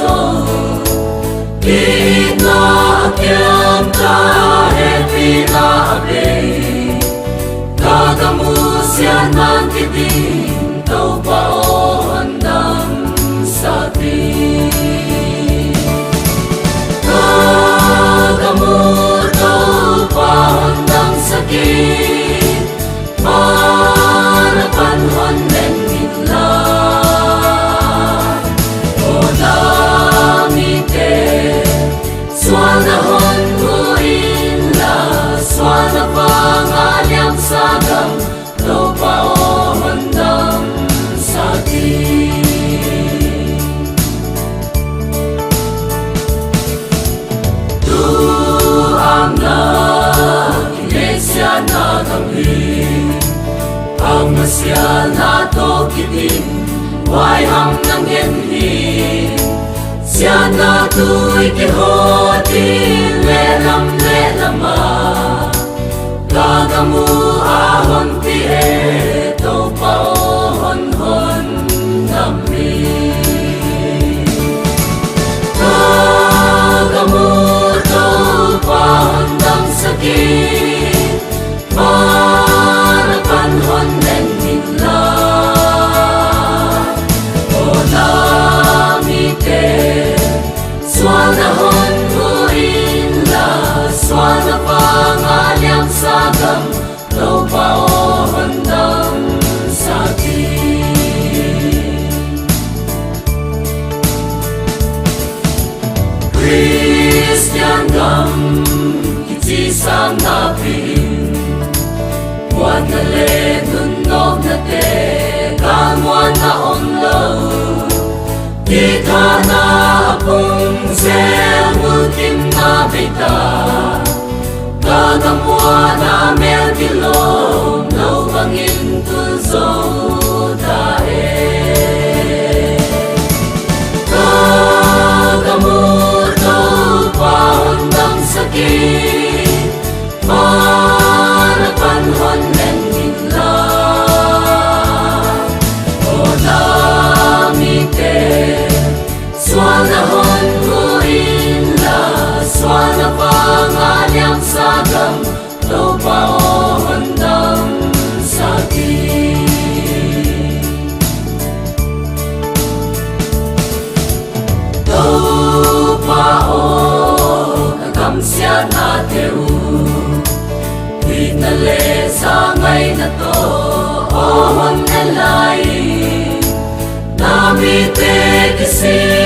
lo inla kiam ta happy la be Angmasialna kidim Toupa hondamsak-in Toupa hondamsak-in Marapan honden inla mite Sualna inla Sualna vang liamsa Toupa hondamsak-in Duh-amna neksiatna Angmasialna kidim huaihamna ngen siatnate kihotin lelama ahong Toupa Toupa hondamsak-in Marapan honden inla mite Sualna inla Sualna vang liamsa Toupa hondamsak-in Christian gam itisang napin Muan na le nunnog na te Kamuan na onlaw Kithahna pung mulkimna beita Muan na melkilom Nau bangin tulso tae Toupa hondamsak-in Marapan honden inla mite Sualna inla Sualna vang liamsa Toupa hondamsak-in Toupa siatnate Inale sa ngay na to ahong elay na mite kisik